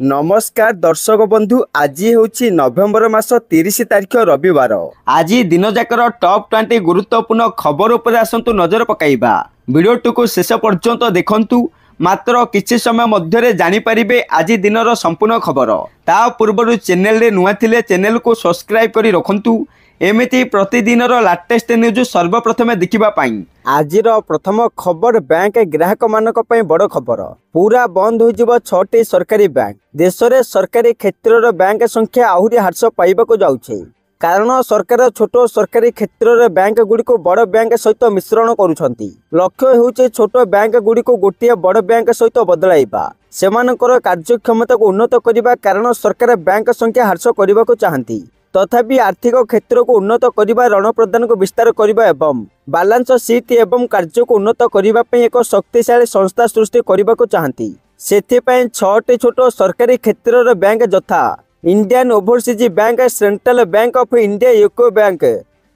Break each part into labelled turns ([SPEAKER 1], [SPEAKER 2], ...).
[SPEAKER 1] नमस्कार दर्शक बंधु, आज हूँ नवेम्बर मास 30 तारिख रविवार। आज दिन जाकर टॉप 20 गुरुत्वपूर्ण खबर उपर आसतु नजर पकाइबा। वीडियो को शेष पर्यंत देखंतु, मात्र किछि समय मध्य जानीपारे आज दिनर संपूर्ण खबर। ता पूर्व चैनल रे नुआ थिले चैनल को सब्सक्राइब करी रखंतु, एमिति प्रतिदिन लाटेस्ट न्यूज सर्वप्रथमे देखिबा पाई। आजिर प्रथम खबर बैंक ग्राहक मानक पई बड़ खबर। पूरा बंद हो जिवो 6टी सरकारी बैंक। देश रे सरकारी क्षेत्र बैंक संख्या आहुरी ह्रास पाइबाको जाउछे, कारण सरकार छोट सरकारी क्षेत्र बैंक गुडी को बड़ बैंक सहित मिश्रण करुछंती। लक्ष्य हेउचे छोट बैंक गुडी को गोटिए बड़ बैंक सहित बदलाइबा, सेमानकर कार्यक्षमता को उन्नत करिबा, कारण सरकार बैंक संख्या ह्रास करिबाको चाहंती। तथापि आर्थिक क्षेत्र को उन्नत करिबा, ऋण प्रदान को विस्तार करिबा एवं बैलेंस शीट एवं कार्य को उन्नत करिबा पई एक शक्तिशाली संस्था सृष्टि करिबा को चाहंती। सेथिपई 6टी छोट सरकारी क्षेत्र बैंक यथा Indian Overseas Bank, Central Bank of India, UCO Bank,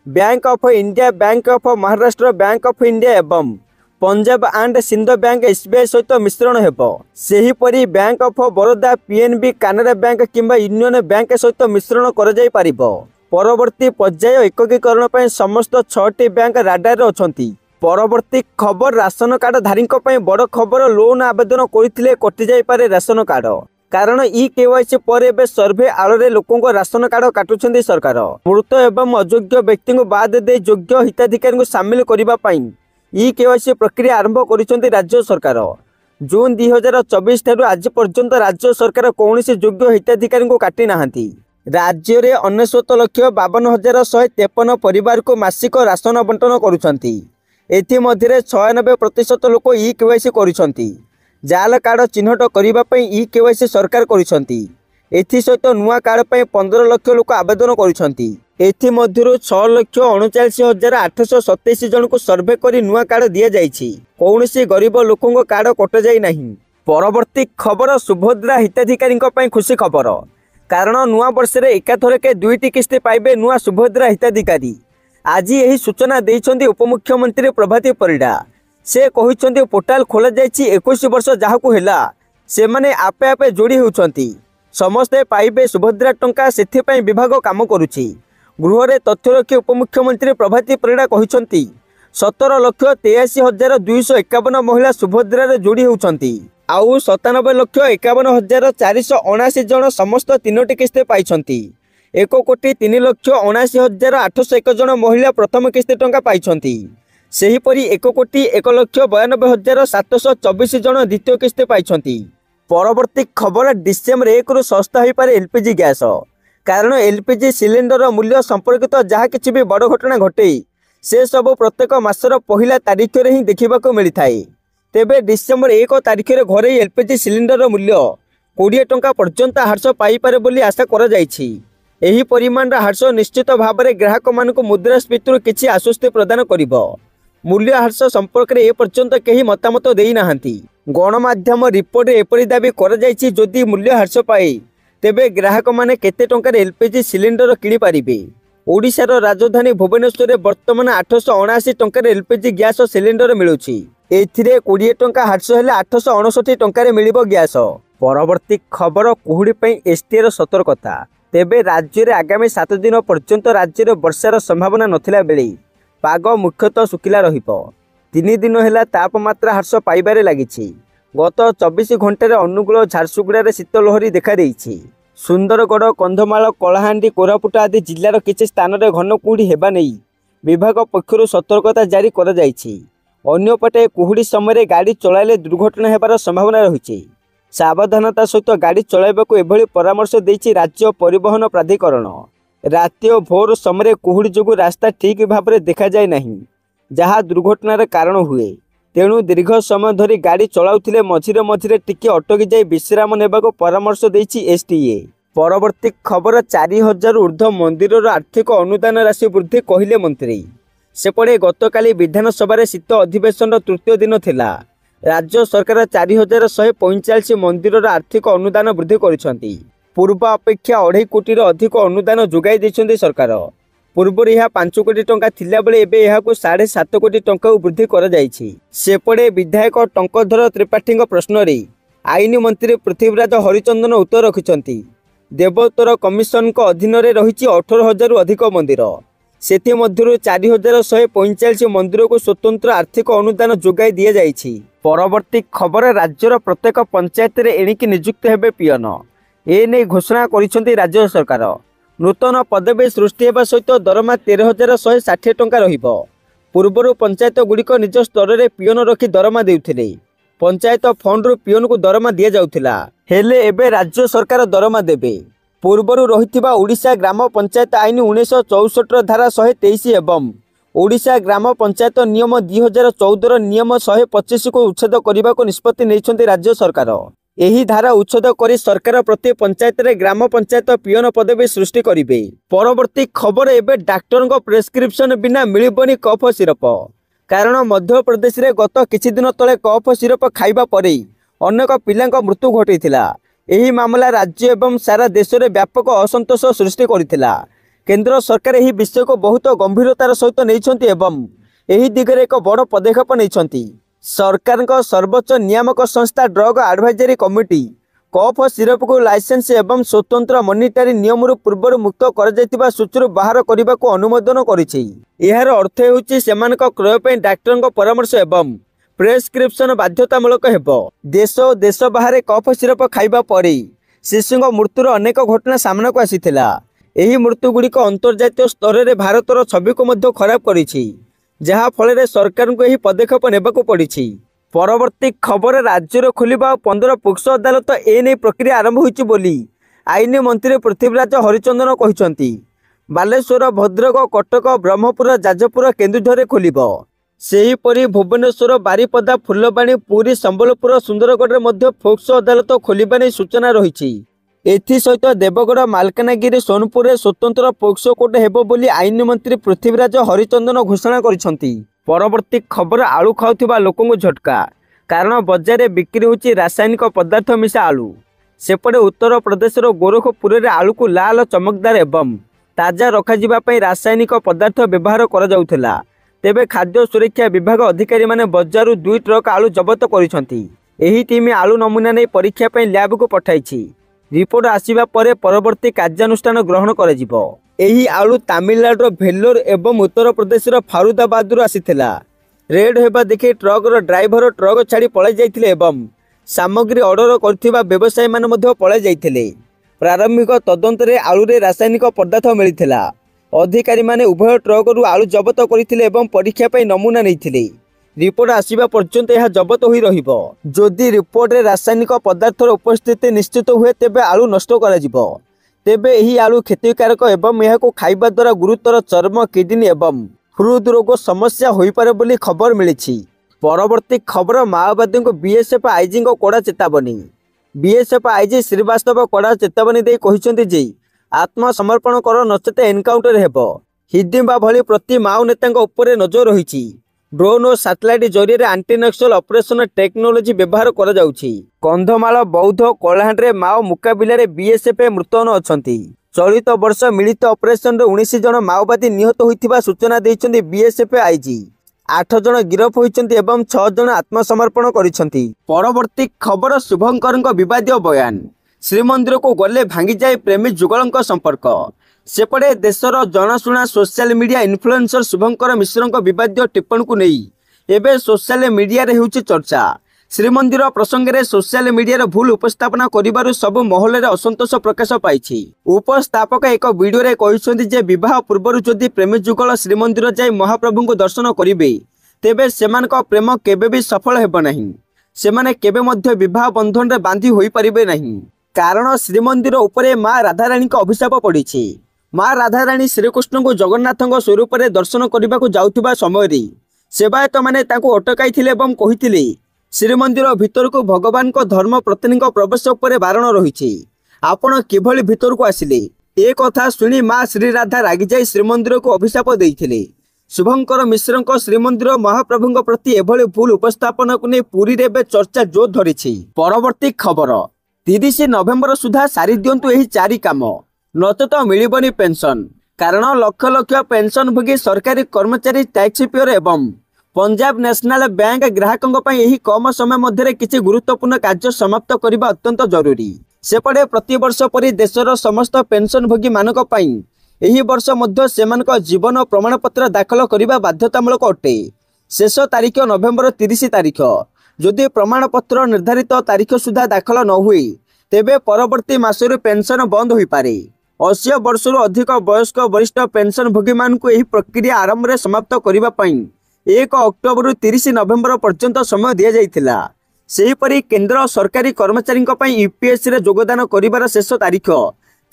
[SPEAKER 1] Bank of India, Bank of Maharashtra, Bank of India एवं Punjab and Sind Bank SBI सहित मिश्रण हेबो। सेहीपरि Bank of Baroda, PNB, Canara Bank किंबा यूनियन बैंक सहित मिश्रण कर जाई पारिबो। परवर्ती पर्याय एककीकरण पई समस्त 6टी बैंक राडार रे अछंती। परवर्ती खबर राशन कार्ड धारी बड़ खबर। लोन आवेदन करथिले कटि जाई पारे राशन कार्ड, कारण ई केवाईसी पर एबे सर्वे आलोरे लोकों को राशन कार्ड काटुछंती सरकार। मृत एवं अयोग्य व्यक्ति को बाद दे योग्य हिताधिकारी को शामिल करिबा पई ई केवाईसी प्रक्रिया आरंभ करिसेंती राज्य सरकार। जून 2024 ठारू आज पर्यंत राज्य सरकार कौनसी योग्य हिताधिकारी को काटी नाहांती। राज्य रे 99,52,153 परिवार को मासिक राशन बंटन करुछंती। एथि मध्यरे 96% लोक ई केवाईसी करिसेंती। जाल कार्ड चिन्हट करिबा पई ई केवाईसी सरकार करिसेंती। एथि सहित नुआ कार्ड पई 15 लाख लोक आवेदन करिसेंती। एथि मध्यरु 6,39,827 जन को सर्वे करी नुआ कार्ड दिया जाइछि। कौनसी गरीब लोकों को कार्ड कट जाई नहीं। परवर्ती खबर सुभद्रा हिताधिकारी पई खुशी खबर, कारण नुआ वर्ष रे एकाथरके 2टी किस्ती पाइबे नुआ सुभद्रा हिताधिकारी। आज यही सूचना देइछन्ती उपमुख्यमंत्री प्रभाती परिडा। से कहिछन्ती पोर्टाल खोला जाइछि। 21 वर्ष जाहाकू हेला से माने आपे आपे जोड़ी होउछन्ती। समस्ते पाइबे सुभद्रा टंका, सेथिपई विभाग काम करुछि। गृह रे तथ्य रखी उपमुख्यमंत्री प्रभाती परिडा कहिछन्ती 17,83,251 महिला सुभद्रा रे जोड़ी होउछन्ती। आउ 97,51,479 जन समस्त 3टी किस्ती पाइछन्ती। 1,03,79,801 जन महिला प्रथम किस्ती टंका पाइछन्ती। सेहीपरि 1,01,92,724 जन द्वितीय किस्ती पाइछन्ती। परवर्ती खबर डिसेम्बर 1 रु सस्ता हो पारे एलपीजी गैस, कारण एलपीजी सिलिंडर मूल्य संपर्कित जहाँ किसी भी बड़ घटना घटे से सब प्रत्येक मासर पहला तारीख रे ही देखा मिलता है। तेबे डिसेम्बर 1 तारीख रे घरे एलपीजी सिलिंडर मूल्य 20 टंका पर्यंत ह्रास पाइपारे बोली आशा करा जायछि। एही परिमाण ह्रास निश्चित भाव में ग्राहक मानक मुद्रास्फीति किछि आश्वस्ति प्रदान करिबो। मूल्य ह्रास संपर्क में एपर्यंत कहीं मतामत देई नाहांती। गणमाध्यम रिपोर्ट एपरी दाबी करा जायछि, जदि मूल्य ह्रास पाए तेबे ग्राहक माने केते टंकार एलपीजी सिलिंडर किनि पारिबे। ओडिशार राजधानी भुवनेश्वर में वर्तमान 879 टंकार एलपीजी गैस सिलिंडर मिलुछि। एथिरे 20 टंका ह्रास हेले 859 टंकार मिलिबो गैस। परवर्ती खबर कुहुड़ी पई एसटीआर सतर्कता। तेबे राज्य रे आगामी 7 दिन पर्यंत राज्य रे वर्षार संभावना नथिला बेले पाग मुख्यतः सुखिला रहिबो। 3 दिन हेला तापमात्रा ह्रास पाइबारे लागिछि। गत 24 घंटे अनुगुल झारसुगुड़ा शीतलहरी देखा देइछि। सुंदरगढ़, कंधमाल, कलाहांडी, कोरापुट आदि जिलार किछि स्थान में घन कुहुड़ी हेबा नै विभाग पक्षरु सतर्कता जारी करा जाइछि। अन्यपटे कुहुड़ी समय गाड़ी चलाइले दुर्घटना हेबार संभावना रहिछि। सावधानता सहित गाड़ी चलाइबाकू एभली परामर्श देइछि राज्य परिवहन प्राधिकरण। राति और भोर समय कुहुड़ी जोगु रास्ता ठीक भाव में देखा जाए नहीं, जहाँ दुर्घटनार कारण हुए। तेणु दीर्घ समय धरी गाड़ी चलाउथिले मझिरे मझिरे टिके अटकी जाई विश्राम नेबाको परामर्श देइछि एसटीए। परवर्ती खबर 4,000 ऊर्ध्व मंदिर आर्थिक अनुदान राशि वृद्धि कहिले मंत्री। सेपटे गतकाली विधानसभा शीत अधिवेशन तृतीय दिन थिला। राज्य सरकार 4,145 मंदिर आर्थिक अनुदान वृद्धि करिसेंती। पूर्व अपेक्षा 2.5 कोटी अधिक अनुदान जोगाई दैछन्ती सरकार। पूर्व यह 5 कोटी टंका थिला बेले एबे यहाकू 7.5 कोटी टंका वृद्धि करा जायछि। सेपटे विधायक टंकधर त्रिपाठी प्रश्न रे आईन मंत्री पृथ्वीराज हरिचंदन उत्तर रखिछंती। देवोत्तर कमिशन अधीन रही 18,000 रु अधिक मंदिर, सेथि मध्यरु 4,145 मंदिर को स्वतंत्र आर्थिक अनुदान जोगाई दि जाइछि। परवर्ती खबर, राज्यर प्रत्येक पंचायत रे एणिकी नियुक्त हेबे पियन, एने घोषणा करिसेंती राज्य सरकार। नूतन पदवी सृष्टि हेबा सहित दरमा 13,160 टंका रहिबो। पूर्वर पंचायत गुड़िक निज स्तर में पियन रखी दरमा देउथिले। पंचायत फंड रु पियन को दरमा दिया जाउथिला, हेले एबे राज्य सरकार दरमा देबे। पूर्वर रहिथिबा ओडिशा ग्राम पंचायत आईन 1964 धारा 123 एवं ओडिशा ग्राम पंचायत नियम 2014 नियम 125 को उच्छेद करने को निष्पत्ति नैछंती राज्य सरकार। एही धारा उच्छेद करी सरकार प्रति पंचायत रे ग्राम पंचायत पियन पदवी सृष्टि करिवे। परवर्ती खबर, एबे डाक्टर को प्रेस्क्रिप्शन बिना मिलिबनी कफ सिरप। कारण मध्य प्रदेश रे गत किछि दिन तले कफ सिरप खाइबा परे अनेक पिलांक मृत्यु घटिथिला। एही मामला राज्य एवं सारा देश में व्यापक असंतोष सृष्टि करथिला। केंद्र सरकार एही विषय को बहुत गंभीरतार सहित नैछंती एवं एही दिगरे एक बड़ पदक्षेप नैछंती। सरकार का सर्वोच्च नियामक संस्था drug advisory committee cough syrup को लाइसेंस एवं स्वतंत्र मॉनिटरी नियम पूर्व मुक्त कर सूचीर बाहर करने को अनुमोदन करिछि। एहार अर्थ हेउछि सेमानक क्रय पे डाक्टर को परामर्श एवं प्रेस्क्रिप्शन बाध्यतामूलक हेबो। देश और देश बाहर कफ सिरप खाइबा परे शिशुଙ୍କ मृत्युर अनेक घटना सामना को आसीथिला। एही मृत्यु गुड़िक अंतर्जातीय स्तर में भारतर छवि को मध्य खराब करिछि, जहा फल सरकार को यही पदक्षेप नेबाकू पड़िछि। परवर्ती खबर, राज्यर खोलिबा 15 पुक्सो अदालत एने प्रक्रिया आरंभ होइछि बोली आईन मंत्री पृथ्वीराज हरिचंदन कहिसंती। बालेश्वर, भद्रक, कटक, ब्रह्मपुर, जाजपुर, केन्दुझर खोलिबो। सेहीपरि भुवनेश्वर, बारिपदा, फुलबाणी, पुरी, संबलपुर, सुंदरगढ़ मध्य पोक्सो अदालत खोलिबा नै सूचना रहिछि। एथि सहित देवगढ़, मालकानगिरी, सोनपुर स्वतंत्र पोक्सो कोर्ट हेबो बोली आईन मंत्री पृथ्वीराज हरिचंदन घोषणा करिसंती। परवर्ती खबर, आलू खाउथिबा लोकंकु झटका, कारण बजार में बिक्री होछि रासायनिक पदार्थ मिशा आलू। सेपटे उत्तर प्रदेशर गोरखपुर में आलू को लाल, चमकदार एवं ताजा रखाजिबा पई रासायनिक पदार्थ व्यवहार करा जाउथिला। तेबे खाद्य सुरक्षा विभाग अधिकारी माने बजारु 2 ट्रक आलू जबत करिसंती। एही टीम आलू नमूना नै परीक्षा पई लैब को पठाइछि। रिपोर्ट आसीबा परे परवर्ती कार्यानुष्ठान ग्रहण कराजिबो। एही आलू तमिलनाडुर भेल्लोर एवं उत्तर प्रदेशर फारुदाबादरू आसीथिला। रेड हेबा देखि ट्रकर ड्राइवर ट्रक छाड़ी पळाइ जाइथिले एवं सामग्री ऑर्डर करथिबा व्यवसायी माने मध्य पळाइ जाइथिले। प्रारंभिक तदंतरे आलू रे रासायनिक पदार्थ मिलिथिला। अधिकारी माने उभय ट्रकरू आलू जबत करथिले एवं परीक्षा पई नमूना नैथिले। रिपोर्ट आसीबा पर्यंत यह जबत होई रहिबो। जदि रिपोर्ट रे रासायनिक पदार्थर उपस्थिति निश्चित हुए तेबे आलू नष्ट करा जिवो। तेबे एही आलू क्षतिकारक एवं यहाको खाइबा द्वारा गुरुतर चर्म, किडनी एवं हृद रोग समस्या होई पारे बोली खबर मिलिछि। परवर्ती खबर, माओवादी को बीएसएफ आईजी को कड़ा चेतावनी। बीएसएफ आईजी श्रीवास्तव कड़ा चेतावनी दे कहिसंती जे आत्मसमर्पण कर नचेत एनकाउंटर हेबो। हिडिंबा भली प्रति माओ नेतांक उपरे नजर रहिछि। ड्रोन और सैटेलाइट जरिए आंटी नक्सल ऑपरेशन टेक्नोलोजी व्यवहार करा जाउछि। कंधमाल, बौद्ध, कलाहांडे माओ मुकाबिला रे बीएसएफ मुतयन अछंती। चलित वर्ष मिलित ऑपरेशन रे 19 जन माओवादी निहत होइथिबा सूचना दैछंती बीएसएफ आईजी। 8 जन गिरफ होइछंती एवं 6 जन आत्मसमर्पण करिछंती। परवर्ती खबर, शुभंकर विवादीय बयान। श्रीमंदिर को गले भांगी जाए प्रेमी जुगलंक संपर्क। सेपटे देशर जनाशुना सोशल मीडिया इन्फ्लुएंसर शुभंकर मिश्र विवादीय टिप्पणी को नहीं एवं सोशल मीडिया रे होउछि चर्चा। श्रीमंदिर प्रसंग में सोशल मीडिया भूल उपस्थापना करिबारु सब महल में असंतोष प्रकाश पाइछि। उपस्थापक एक वीडियो रे कहिसंती जे विवाह पूर्व जदि प्रेमी जुगल श्रीमंदिर जाई महाप्रभु को दर्शन करिवे तेबे सेमानक प्रेम केबे भी सफल हेबो नहीं। सेमाने केबे मध्य विवाह बंधन रे बांधी होई परिबे नहीं। कारण श्रीमंदिर उपरे मां राधाराणी का अभिशाप पड़िछि। मां राधाराणी श्रीकृष्ण को जगन्नाथ स्वरूप में दर्शन करने को जाउथिबा समय सेवायत माने तांको अटकाइथिले एवं कहिथिले श्रीमंदिर भितर को भगवान को धर्म पत्नी प्रवेश उपर बारण रही। आपण किभली भितर को आसिले? ए कथा सुनी मां श्री राधा रागी जाई श्रीमंदिर को अभिशाप देइथिले। शुभंकर मिश्र श्रीमंदिर महाप्रभु प्रति एभली भूल उपस्थापन को नहीं पुरी रे चर्चा जोर धरिछि। परवर्ती खबर, 30 नवेम्बर सुधा सारी दियंतु एही 4 काम, नचेत मिलिबनी पेंशन। कारण लक्ष लक्ष पेंशन भोगी सरकारी कर्मचारी, टैक्स पेयर एवं पंजाब नेशनल बैंक ग्राहकों पर यही कम समय मध्य किसी गुरुत्वपूर्ण कार्य समाप्त करने अत्यंत जरूरी। सेपटे प्रतिवर्ष परि देशर समस्त पेंशनभोगी मानक पई एही वर्ष मध्य सेमानक जीवन प्रमाणपत्र दाखल करने बाध्यतामूलक अटे। शेष तारीख नवेम्बर 30 तारीख। जदि प्रमाणपत्र निर्धारित तारीख सुधा दाखल न हुए तेबे परवर्ती मासरु पेंशन बंद हो पारे। 80 वर्षर अधिक वयस्क वरिष्ठ पेंशनभोगी मानक एही प्रक्रिया आरंभ में समाप्त करने पई 1 अक्टोबर 30 नवेम्बर पर्यंत समय दि जाइथिला। सेहीपरि केंद्र सरकारी कर्मचारी यूपीएससी रे योगदान करिवार शेष तारीख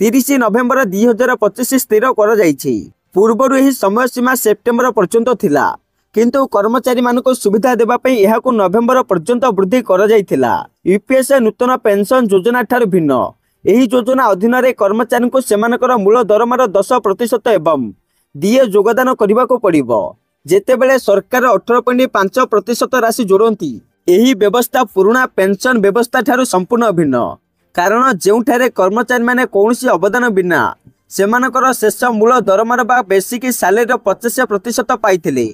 [SPEAKER 1] 30 नवेम्बर 2025 स्थिर कर जाइछि। पूर्वरु एही समय सीमा सेप्टेम्बर पर्यंत थिला, किंतु कर्मचारी मानक सुविधा देबा पई एहाकु नवेम्बर पर्यंत वृद्धि कर जाइथिला। यूपीएससी नूतन पेंशन योजना ठार भिन्न। एही योजना अधीन रे कर्मचारी को सेमानकर मूल दरमार 10% एवं डीए योगदान करबाको पड़िबो। जेतेबेले सरकार 18.5% राशि जोड़ती। यही व्यवस्था पुराना पेंशन व्यवस्था ठारू संपूर्ण भिन्न, कारण जेउठारे कर्मचारी माने कौनसी अवदान बिना सेमानकर शेष मूल दरमार बा बेसिक सैलरी 50% पाइथिले।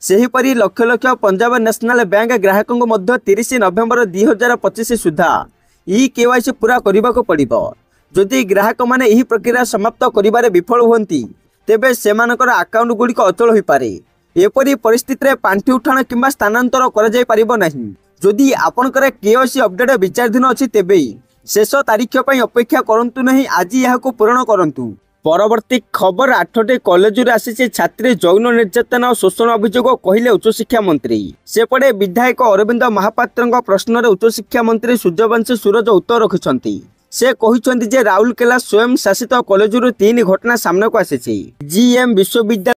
[SPEAKER 1] सेहीपरि लक्ष लक्ष पंजाब नेशनल बैंक ग्राहकों मध्य 30 नवेम्बर 2025 सुधा केवाईसी पूरा करने पड़िबो। जदि ग्राहक माने यही प्रक्रिया समाप्त करिबारे विफल हुंती तेबे सेमानकर अकाउंट गुड़िक अचल हो पारे। एपरी परिस्थिति में पांठी उठाण किंबा स्थानांतर कर जाय परिबो नहीं। जदि आपनकर केवाईसी अपडेट विचाराधीन अछि तेबे शेष तारीख पई अपेक्षा करंतु नहीं, आज यहाको पूर्ण करंतु। परवर्ती खबर 8टी कॉलेज रे आसी छात्री जौन निर्यातना और शोषण अभियोग कहले उच्चशिक्षा मंत्री। सेपटे विधायक अरविंद महापात्र प्रश्न रे उच्चशिक्षा मंत्री सूर्यवंशी सूरज उत्तर रखिछंती। से कहिछंती जे राउरकेला स्वयं शासित कॉलेज 3 घटना सामना को आसी। जीएम विश्वविद्यालय